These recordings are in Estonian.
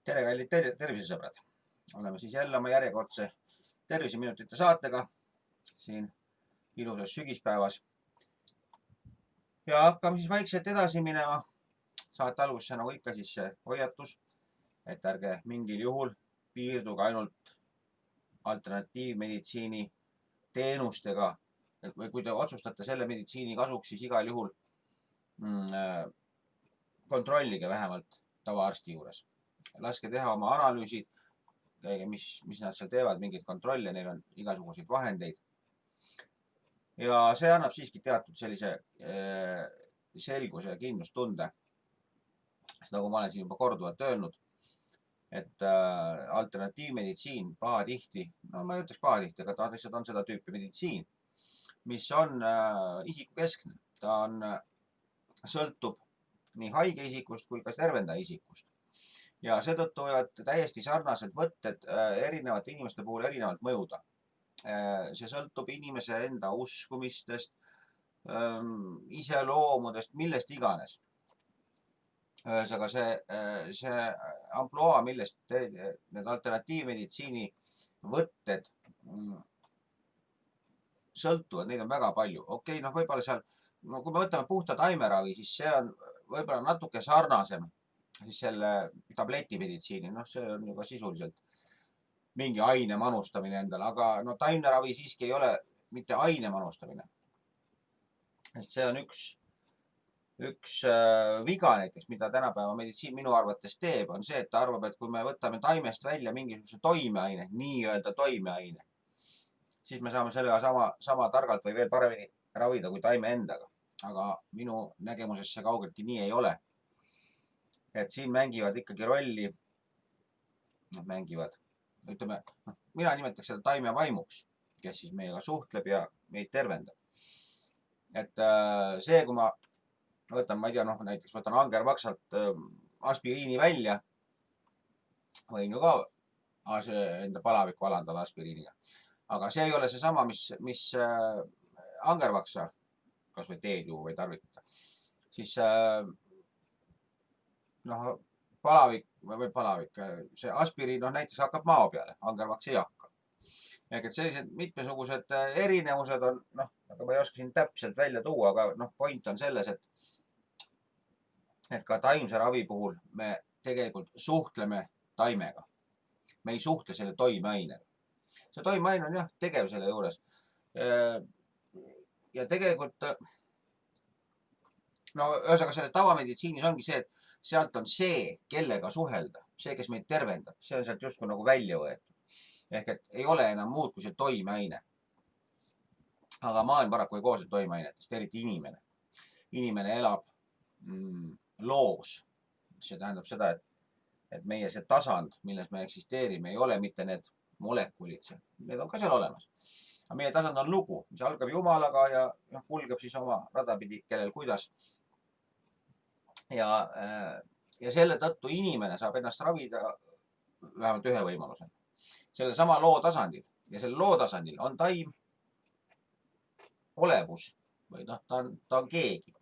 Tere, kallid tervisesõbrad. Oleme siis jälle oma järjekordse terviseminutite saatega siin ilusas sügispäevas. Ja hakkame siis vaikselt edasi minema. Saate algusse nagu ikka siis see hoiatus, et ärge mingil juhul piirduge ainult alternatiivmeditsiini teenustega. Või kui te otsustate selle meditsiini kasuks, siis igal juhul kontrollige vähemalt tavaarsti juures. Laske teha oma analüüsid, mis nad seal teevad, mingeid kontrolle, neil on igasuguseid vahendeid. Ja see annab siiski teatud sellise selguse ja kindlustunde. Nagu ma olen siin juba korduvalt öelnud, et alternatiivmeditsiin pahatihti, no ma ei ütleks pahatihti, aga ta lihtsalt on seda tüüpi meditsiin, mis on isikukeskne. Ta sõltub nii haige isikust kui ka tervendaja isikust. Ja seetõttu võivad täiesti sarnased võtted erinevate inimeste puhul erinevalt mõjuda. See sõltub inimese enda uskumistest, iseloomudest, millest iganes. Ühesõnaga see ampluaa, millest need alternatiivmeditsiini võtted sõltuvad, neid on väga palju. Okei, võib-olla seal, kui me võtame puhta taimeravi, siis see on võib-olla natuke sarnasem siis selle tabletimeditsiini, see on juba sisuliselt mingi aine manustamine endale, aga taimeravi siiski ei ole mitte aine manustamine. See on üks viga näiteks, mida tänapäeva meditsiin minu arvates teeb, on see, et ta arvab, et kui me võtame taimest välja mingisuguse toimeaine, nii-öelda toimeaine, siis me saame sellega sama targalt või veel paremini ravida kui taime endaga. Aga minu nägemuses see kaugeltki nii ei ole. Et siin mängivad ikkagi rolli, ütleme, mina nimetaks seda taime vaimuks, kes siis meiega suhtleb ja meid tervendab. Et see, kui ma võtan, ma ei tea, näiteks võtan angervaksalt aspiriini välja, võin ju ka enda palavikku alandada aspiriiniga. Aga see ei ole see sama, mis angervaksa, kas või teed ju või tarvitada. Siis palavik, see aspiriin näiteks hakkab mao peale, angervaks ei hakka. Et sellised mitmesugused erinevused on, aga ma ei oska siin täpselt välja tuua, aga point on selles, et ka taimse ravi puhul me tegelikult suhtleme taimega. Me ei suhtle selle toimeainega. See toimeaine on tegev selle juures. Ja tegelikult, ühesõnaga selle tavameditsiinis ongi see, et sealt on see, kellega suhelda, see, kes meid tervendab, see on sealt justkui nagu välja võetud. Ehk et ei ole enam muud kui see toimeaine. Aga maailm paraku ei koosne toimeainetest, eriti inimene. Inimene elab loos. See tähendab seda, et meie see tasand, milles me eksisteerime, ei ole mitte need molekulid. Need on ka seal olemas. Aga meie tasand on lugu, mis algab Jumalaga ja kulgeb siis oma radapidi, kellel kuidas. Ja selle tõttu inimene saab ennast ravida vähemalt ühe võimalusena. Selle sama loo tasandil. Ja selle loo tasandil on taim olevus või ta on keegi.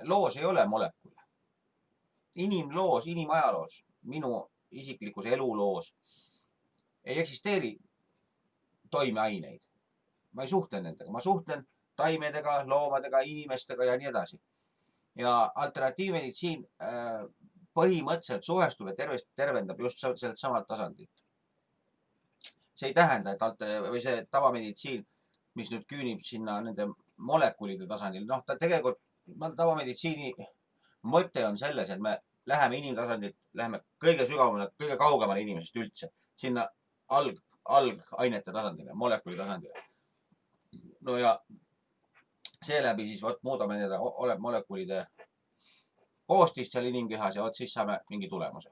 Loos ei ole molekule. Inimloos, inimajaloos, minu isiklikus eluloos ei eksisteeri toimeaineid. Ma ei suhtlen nendega. Ma suhtlen taimedega, loomadega, inimestega ja nii edasi. Ja alternatiivmeditsiin põhimõtteliselt suhestub ja tervendab just sellelt samalt tasandilt. See ei tähenda, et see tavameditsiin, mis nüüd küünib sinna nende molekulide tasandil, ta tegelikult tavameditsiini mõte on selles, et me läheme inimtasandilt, läheme kõige sügavamale, kõige kaugemale inimesest üldse, sinna algainete tasandile, molekuli tasandile. Ja seeläbi siis muudame nende molekulide koostist seal inimkehas ja siis saame mingi tulemuse.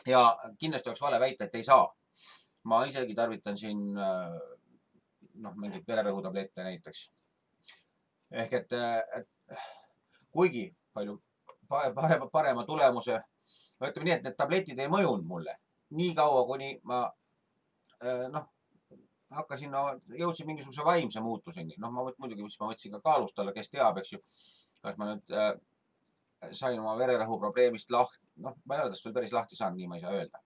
Ja kindlasti oleks vale väita, et ei saa. Ma isegi tarvitan siin mingit vererõhutablette näiteks. Ehk et kuigi palju parema tulemuse, ütleme nii, et need tabletid ei mõjunud mulle nii kaua, kuni ma hakkasin, no, jõudsin mingisuguse vaimse muutuseni. Noh, muidugi, mis ma võtsin ka kaalust alla, kes teab, eks ju, kas ma nüüd sain oma vererõhu probleemist lahti, noh, ma ei ole tast veel päris lahti saanud, nii ma ei saa öelda.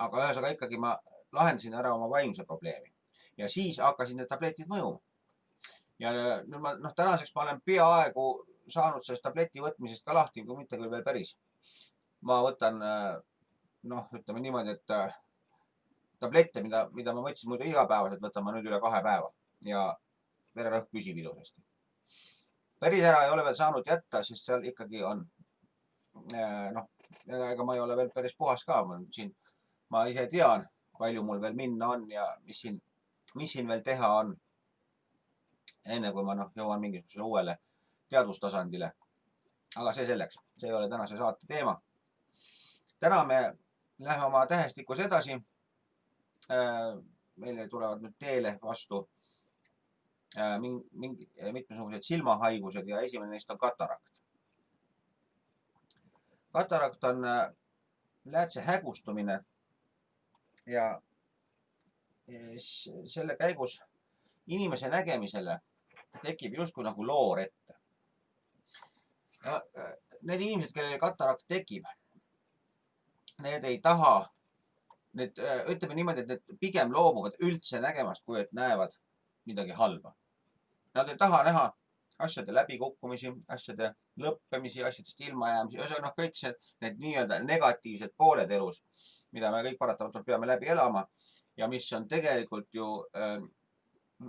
Aga ühesõnaga ikkagi ma lahendasin ära oma vaimse probleemi ja siis hakkasin need tabletid mõjuma. Ja nüüd ma, noh, tänaseks ma olen peaaegu saanud sellest tableti võtmisest ka lahti, kui mitte küll veel päris. Ma võtan, noh, ütleme niimoodi, et tablette, mida ma võtsin muidu igapäevaselt, võtan ma nüüd üle 2 päeva ja vererõhk püsib ilusasti. Päris ära ei ole veel saanud jätta, sest seal ikkagi on, noh, ega ma ei ole veel päris puhas ka. Ma ise tean, palju mul veel minna on ja mis siin veel teha on. Enne kui ma jõuan mingisugusele uuele teadvustasandile. Aga see selleks, see ei ole tänase saate teema. Täna me lähme oma tähestikus edasi. Meile tulevad nüüd teele vastu mitmesugused silmahaigused ja esimene neist on katarakt. Katarakt on läätse hägustumine ja selle käigus inimese nägemisele tekib justkui nagu loor ette. Ja need inimesed, kellele katarakt tekib, need ei taha, ütleme niimoodi, et need pigem loobuvad üldse nägemast, kui et näevad midagi halba. Nad ei taha näha asjade läbikukkumisi, asjade lõppemisi, asjadest ilmajäämisi, ühesõnaga kõik need nii-öelda negatiivsed pooled elus, mida me kõik paratamatult peame läbi elama ja mis on tegelikult ju,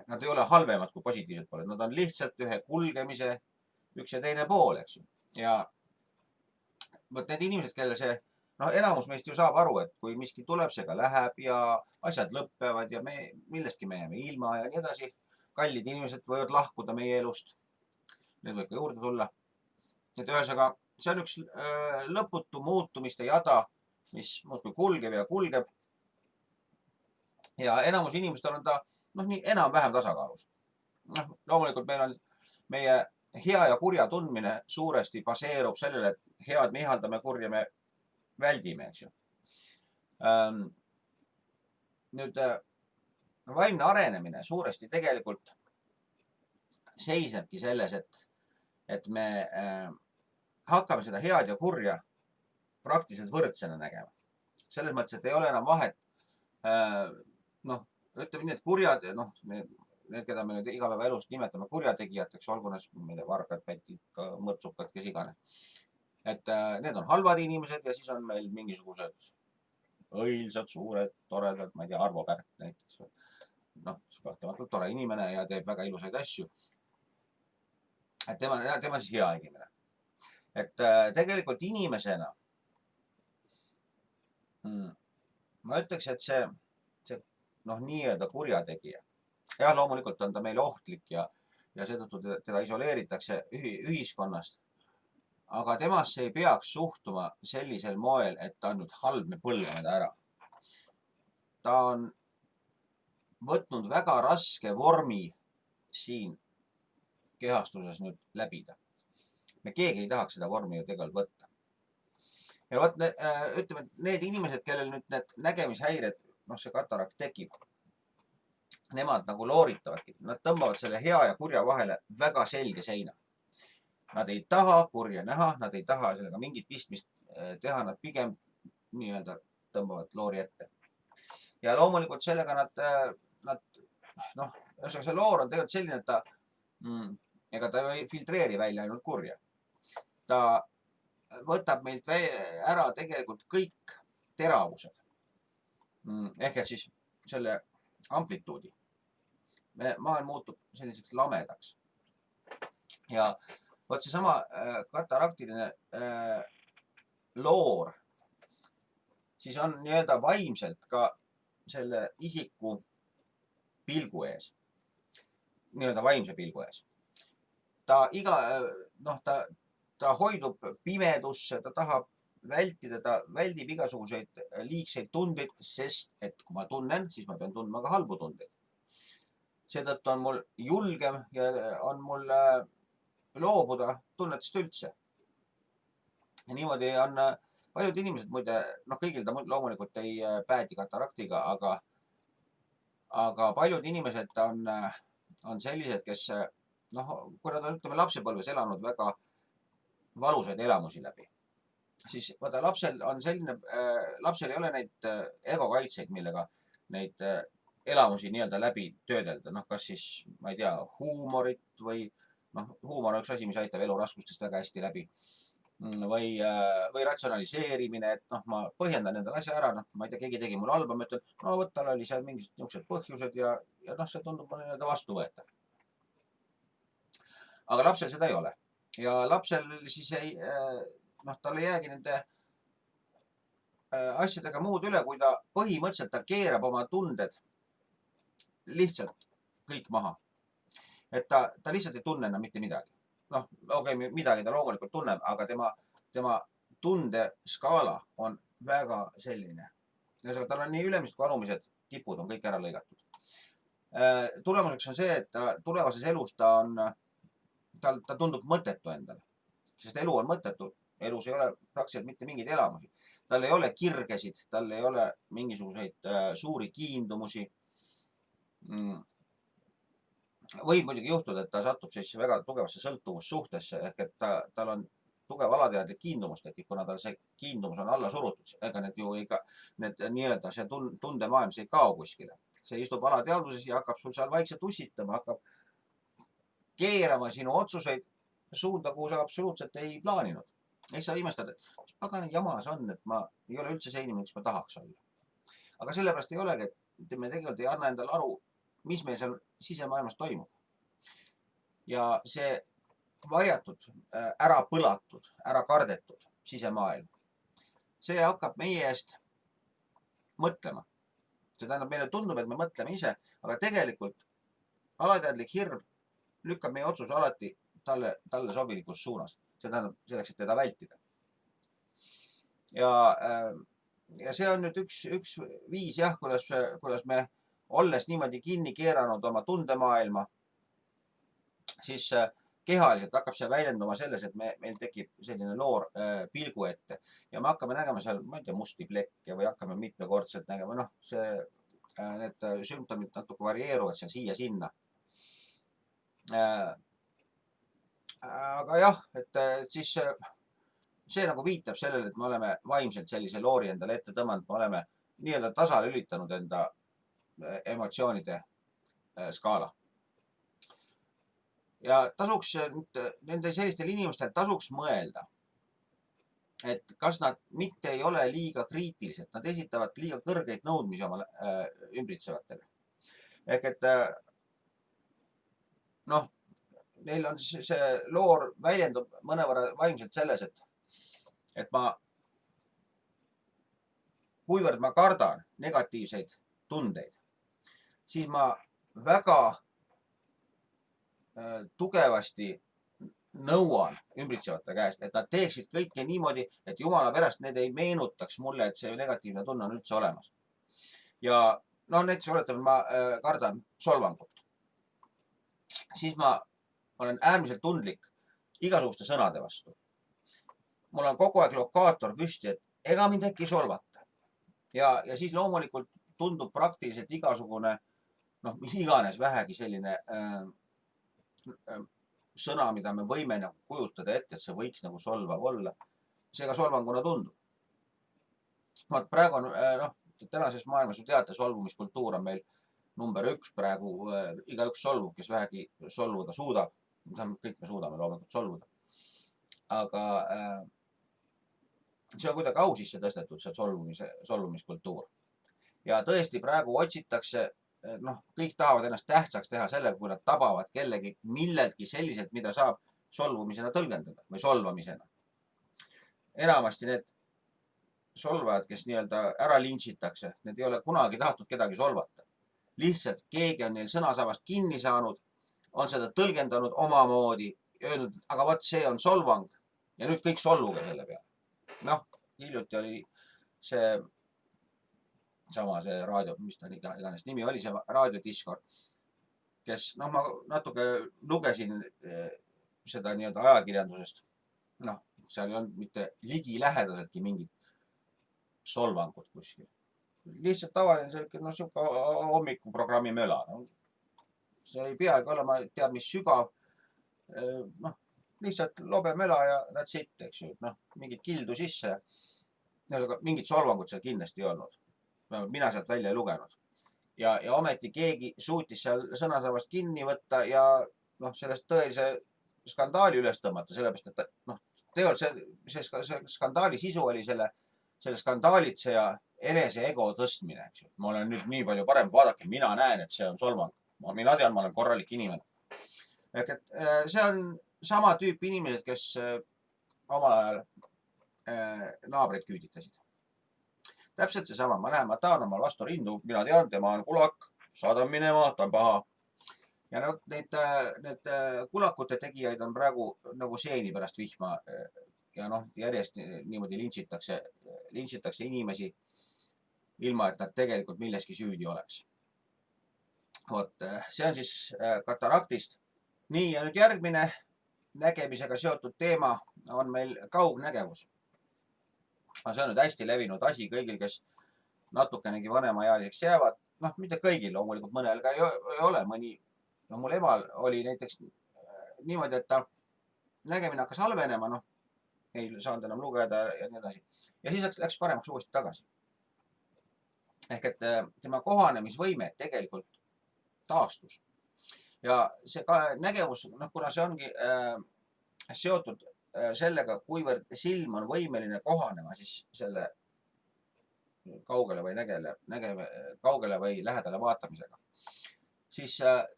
nad ei ole halvemad kui positiivsed pooled, nad on lihtsalt ühe kulgemise üks ja teine pool, eks ju. Ja võt need inimesed, kelle see, enamus meist ju saab aru, et kui miski tuleb, see ka läheb ja asjad lõppevad ja millestki me jääme ilma ja nii edasi. Kallid inimesed võivad lahkuda meie elust. Need võib ka juurde tulla. Et ühesõnaga, see on üks lõputu muutumiste jada, mis muudkui kulgeb ja kulgeb. Ja enamus inimestel on ta nii enam-vähem tasakaalus. Loomulikult meil on meie hea ja kurja tundmine suuresti baseerub sellele, et head me ihaldame, kurja me väldime, eks ju. Nüüd vaimne arenemine suuresti tegelikult seisnebki selles, et me hakkame seda head ja kurja praktiliselt võrdsena nägema. Selles mõttes, et ei ole enam vahet, ütleme nii, et kurjad, need, keda me nüüd igapäevaelust nimetame kurjategijateks, olgu need vargad, pätid, mõrtsukad, kes iganes. Et need on halvad inimesed ja siis on meil mingisugused õilsad, suured, toredad, ma ei tea, Arvo Pärt näiteks. Kahtlematult tore inimene ja teeb väga ilusaid asju. Et tema siis hea inimene. Et tegelikult inimesena ma ütleks, et see nii-öelda kurjategija. Jah, loomulikult on ta meile ohtlik ja seetõttu teda isoleeritakse ühiskonnast. Aga temasse ei peaks suhtuma sellisel moel, et ta on nüüd halb, me põlgame ta ära. Ta on võtnud väga raske vormi siin kehastuses nüüd läbida. Me keegi ei tahaks seda vormi ju tegelikult võtta. Ja võt, ütleme, need inimesed, kellel nüüd need nägemishäired, see katarakt tekib, nemad nagu looritavadki. Nad tõmbavad selle hea ja kurja vahele väga selge seina. Nad ei taha kurja näha, nad ei taha sellega mingit pistmist teha, nad pigem nii-öelda tõmbavad loori ette. Ja loomulikult sellega see loor on tegelikult selline, et ega ta ei filtreeri välja ainult kurja. Ta võtab meilt ära tegelikult kõik teravused. Ehk et siis selle amplituudi. Maailm muutub selliseks lamedaks. Ja võt seesama kataraktiline loor, siis on nii-öelda vaimselt ka selle isiku pilgu ees. Nii-öelda vaimse pilgu ees. Ta hoidub pimedusse, ta tahab vältida, ta väldib igasuguseid liigseid tundeid, sest et kui ma tunnen, siis ma pean tundma ka halbu tundeid. Seetõttu on mul julgem ja on mul loobuda tunnetest üldse. Ja niimoodi on paljud inimesed muide, noh, kõigil ta loomulikult ei päädi kataraktiga, aga paljud inimesed on sellised, kes noh, kui nad on, ütleme, lapsepõlves elanud väga valusaid elamusi läbi, siis vaata, lapsel ei ole neid egokaitseid, millega neid elamusi nii-öelda läbi töödelda, noh, kas siis, ma ei tea, huumorit või noh, huumor on üks asi, mis aitab elu raskustest väga hästi läbi või ratsionaliseerimine, et noh, ma põhjendan endale asja ära, noh, ma ei tea, keegi tegi mulle halba, ma ütlen, no vot, tal oli seal mingid niisugused põhjused ja noh, see tundub nii-öelda vastuvõetav. Aga lapsel seda ei ole ja lapsel siis ei, noh, tal ei jäägi nende asjadega muud üle, kui ta põhimõtteliselt ta keerab oma tunded lihtsalt kõik maha. Et ta lihtsalt ei tunne enam mitte midagi. Noh, okei, midagi ta loomulikult tunneb, aga tema tundeskaala on väga selline. Tal on nii ülemised kui alumised tipud on kõik ära lõigatud. Tulemuseks on see, et tulevases elus ta tundub mõttetu endale, sest elu on mõttetu. Elus ei ole praktiliselt mitte mingeid elamusi. Tal ei ole kirgesid, tal ei ole mingisuguseid suuri kiindumusi. Võib muidugi juhtuda, et ta satub siis väga tugevasse sõltuvussuhtesse, ehk et tal on tugev alateadlik kiindumus tekib, kuna tal see kiindumus on alla surutud. Ega need ju need nii-öelda see tundemaailm, see ei kao kuskile. See istub alateadvuses ja hakkab sul seal vaikselt ussitama, hakkab keerama sinu otsuseid suunda, kuhu sa absoluutselt ei plaaninud. Eks sa imestad, et mis pagana jama see on, et ma ei ole üldse see inimene, kes ma tahaks olla. Aga sellepärast ei olegi, et me tegelikult ei anna endale aru, mis meil seal sisemaailmas toimub. Ja see varjatud, ära põlatud, ära kardetud sisemaailm, see hakkab meie eest mõtlema. See tähendab, meile tundub, et me mõtleme ise, aga tegelikult alateadlik hirm lükkab meie otsuse alati talle sobilikus suunas. See tähendab selleks, et teda vältida. Ja see on nüüd üks viis, jah, kuidas me, olles niimoodi kinni keeranud oma tundemaailma, siis kehaliselt hakkab see väljenduma selles, et meil tekib selline loor pilgu ette ja me hakkame nägema seal, ma ei tea, musti plekke või hakkame mitmekordselt nägema, noh, need sümptomid natuke varieeruvad seal siia-sinna. Aga jah, et siis see nagu viitab sellele, et me oleme vaimselt sellise loori endale ette tõmmanud, me oleme nii-öelda tasalülitanud enda emotsioonide skaala. Ja tasuks nende sellistel inimestel tasuks mõelda, et kas nad mitte ei ole liiga kriitilised, nad esitavad liiga kõrgeid nõudmisi oma ümbritsevatele. Ehk et noh, neil on see loor väljendub mõnevõrra vaimselt selles, et kuivõrd ma kardan negatiivseid tundeid, siis ma väga tugevasti nõuan ümbritsevate käest, et nad teeksid kõike niimoodi, et jumala pärast need ei meenutaks mulle, et see negatiivne tunne on üldse olemas. Ja no näiteks oletame, ma kardan solvangut. Siis ma olen äärmiselt tundlik igasuguste sõnade vastu. Mul on kogu aeg lokaator püsti, et ega mind äkki solvata. Ja siis loomulikult tundub praktiliselt igasugune, noh, mis iganes vähegi selline sõna, mida me võime nagu kujutada ette, et see võiks nagu solvav olla. See ka solvanguna tundub. Praegu on, noh, tänases maailmas ju teate, solvumiskultuur on meil number 1 praegu. Igaüks solvub, kes vähegi solvuda suudab. Kõik me suudame loomulikult solvuda. Aga see on kuidagi au sisse tõstetud, see solvumiskultuur. Ja tõesti praegu otsitakse, noh, kõik tahavad ennast tähtsaks teha sellega, kui nad tabavad kellegi milleltki selliselt, mida saab solvumisena tõlgendada või solvamisena. Enamasti need solvajad, kes nii-öelda ära lintšitakse, need ei ole kunagi tahtnud kedagi solvata. Lihtsalt keegi on neil sõnasabast kinni saanud, on seda tõlgendanud omamoodi, öelnud, aga vot see on solvang ja nüüd kõik solvuge selle peale. Noh, hiljuti oli see raadio, mis ta iganes nimi oli, see raadiodiskor, kes, noh, ma natuke lugesin seda nii-öelda ajakirjandusest. Noh, seal ei olnud mitte ligilähedaseltki mingit solvangut kuskil. Lihtsalt tavaline siuke hommikuprogrammi möla. See ei peagi olema teab mis sügav. Lihtsalt lobe möla ja that's it, eks ju. Mingit kildu sisse. Mingit solvangut seal kindlasti ei olnud. Mina sealt välja ei lugenud. Ja ometi keegi suutis seal sõnasabast kinni võtta ja sellest tõelise skandaali üles tõmmata, sellepärast, et tegelikult see skandaali sisu oli selle skandaalitseja enese ego tõstmine, eks ju. Ma olen nüüd nii palju parem, vaadake, mina näen, et see on solvang. Mina tean, ma olen korralik inimene. See on sama tüüp inimesed, kes omal ajal naabreid küüditasid. Täpselt see sama, ma näen, ma tahan omal vastu rindu, mina tean, tema on kulak, saadan minema, ta on paha. Ja need kulakute tegijaid on praegu nagu seeni pärast vihma ja järjest niimoodi lintšitakse inimesi ilma, et nad tegelikult milleski süüdi oleks. See on siis kataraktist. Nii, ja nüüd järgmine nägemisega seotud teema on meil kaugnägevus. See on nüüd hästi levinud asi kõigil, kes natukenegi vanemaealiseks jäävad. Mitte kõigil, loomulikult mõnel ka ei ole, mõni. Mul emal oli näiteks niimoodi, et ta nägemine hakkas halvenema, ei saanud enam lugeda ja nii edasi. Ja siis läks paremaks uuesti tagasi. Ehk et tema kohanemisvõime tegelikult taastus. Ja see nägevus, kuna see ongi seotud sellega, kuivõrd silm on võimeline kohanema siis selle kaugele või lähedale vaatamisega. Siis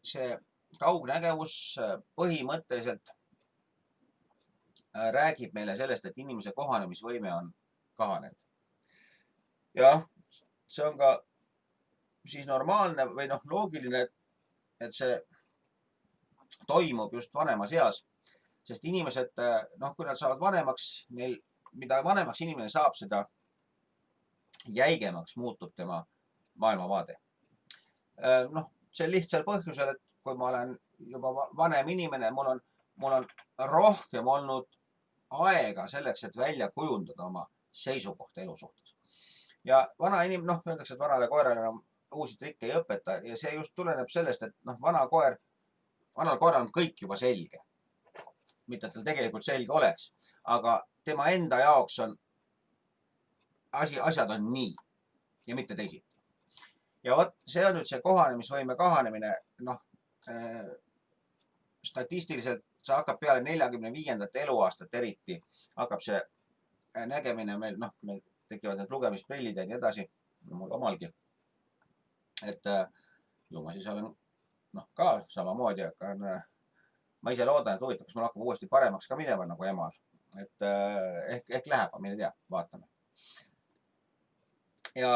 see kaugnägevus põhimõtteliselt räägib meile sellest, et inimese kohanemisvõime on kahanenud. Jah, see on ka siis normaalne või loogiline, et see toimub just vanemas eas, sest inimesed, kui nad saavad vanemaks, mida vanemaks inimene saab, seda jäigemaks muutub tema maailmavaade. See lihtsal põhjusel, et kui ma olen juba vanem inimene, mul on rohkem olnud aega selleks, et välja kujundada oma seisukohta elu suhtes. Ja vana inimene, öeldakse, et vanale koerale uusi trikke ei õpeta ja see just tuleneb sellest, et vanal koeral on kõik juba selge. Mitte, et tal tegelikult selge oleks, aga tema enda jaoks on asjad on nii ja mitte teisiti. Ja see on nüüd see kohanemisvõime kahanemine, statistiliselt see hakkab peale 45. eluaastat eriti, hakkab see nägemine meil tekivad need lugemisprillid ja nii edasi, mul omalgi. Et ju ma siis olen ka samamoodi, aga ma ise loodan, et huvitav, kas mul hakkab uuesti paremaks ka minema nagu emal. Et ehk läheb, mine tea, vaatame. Ja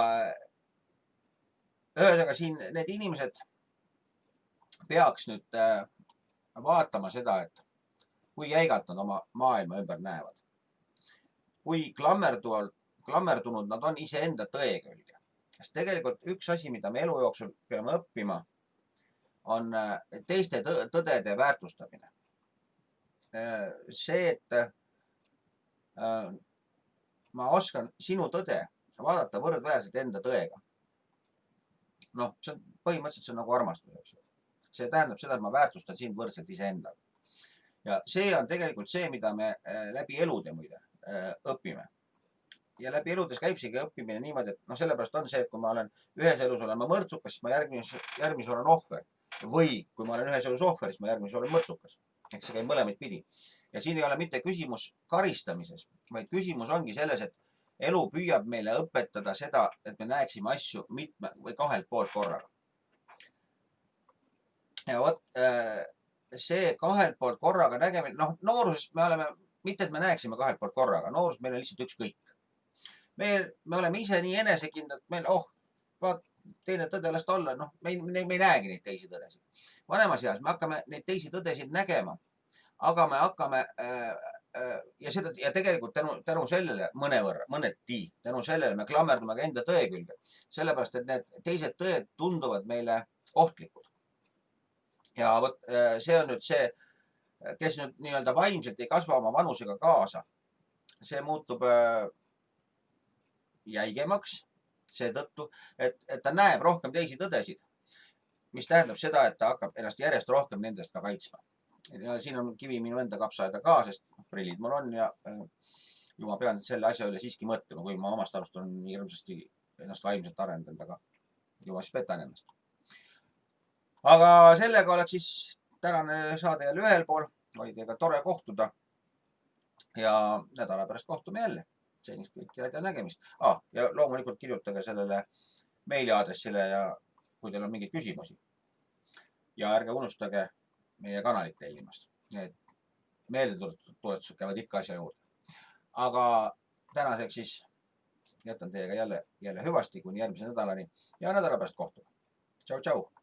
ühesõnaga siin need inimesed peaks nüüd vaatama seda, et kui jäigalt nad oma maailma ümber näevad. Kui klammerdunud nad on iseenda tõe külge. Sest tegelikult üks asi, mida me elu jooksul peame õppima, on teiste tõdede väärtustamine. See, et ma oskan sinu tõde vaadata võrdväärselt enda tõega. See on põhimõtteliselt see on nagu armastus, eks ju. See tähendab seda, et ma väärtustan sind võrdselt iseendaga. Ja see on tegelikult see, mida me läbi elude muide õpime. Ja läbi eludes käib seegi õppimine niimoodi, et sellepärast on see, et kui ma olen ühes elus olen ma mõrtsukas, siis ma järgmises olen ohver. Või kui ma olen ühes elus ohver, siis ma järgmises olen mõrtsukas. Ehk see käib mõlemid pidi. Ja siin ei ole mitte küsimus karistamises, vaid küsimus ongi selles, et elu püüab meile õpetada seda, et me näeksime asju mitme või kahelt poolt korraga. Ja see kahelt poolt korraga nägemine, nooruses me oleme, mitte et me näeksime kahelt poolt korraga, noorus meil on lihtsalt ükskõik. Me oleme ise nii enesekindlad, meil, teine tõde lasta olla, me ei näegi neid teisi tõdesid. Vanemas eas me hakkame neid teisi tõdesid nägema, aga me hakkame ja tegelikult tänu sellele mõneti, tänu sellele me klammerdume ka enda tõe külge. Sellepärast, et need teised tõed tunduvad meile ohtlikud. Ja see on nüüd see, kes nüüd nii-öelda vaimselt ei kasva oma vanusega kaasa. See muutub jäigemaks seetõttu, et ta näeb rohkem teisi tõdesid, mis tähendab seda, et ta hakkab ennast järjest rohkem nendest ka kaitsma. Ja siin on kivi minu enda kapsaaeda ka, sest prillid mul on ja ma pean selle asja üle siiski mõtlema, kui ma omast arust on hirmsasti ennast vaimselt arendanud, aga ju ma siis petan ennast. Aga sellega oleks siis tänane saade jälle ühel pool. Oli teiega tore kohtuda ja nädala pärast kohtume jälle. Seniks kõike head ja nägemist. Ja loomulikult kirjutage sellele meiliaadressile ja kui teil on mingeid küsimusi. Ja ärge unustage meie kanalit tellimast. Need meeldetuletused käivad ikka asja juurde. Aga tänaseks siis jätan teiega jälle hüvasti kuni järgmise nädalani ja nädala pärast kohtume. Tšau, tšau!